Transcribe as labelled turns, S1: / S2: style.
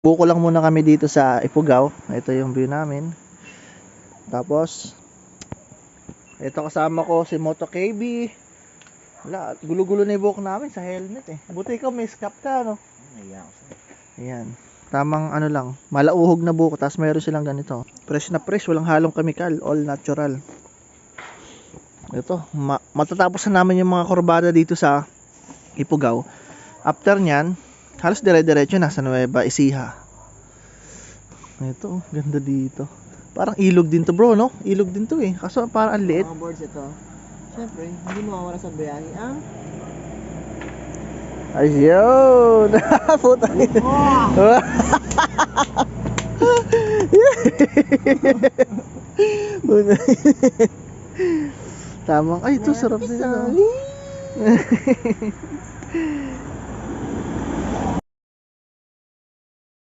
S1: Buko lang muna kami dito sa Ifugao. Ito yung view namin. Tapos ito kasama ko si Moto KB. Wala, gulo-gulo na yung buhok namin sa helmet eh. Buti ikaw may scalp ka, no? Ayan. Tamang ano lang, malauhog na buhok, tapos mayroon silang ganito. Fresh na fresh, walang halong chemical, all natural. Ito, matatapos na namin yung mga kurbada dito sa Ifugao. After nyan, halos dire-diretso na sa Nueva Ecija. Ito, ganda dito. Parang ilog din to bro, no? Ilog din to eh. Kaso parang ang liit.
S2: Mga boards ito. Siyempre, hindi mawawala sa biyahe ang
S1: Ayun! Puta. Tamang, ay ito sarap din.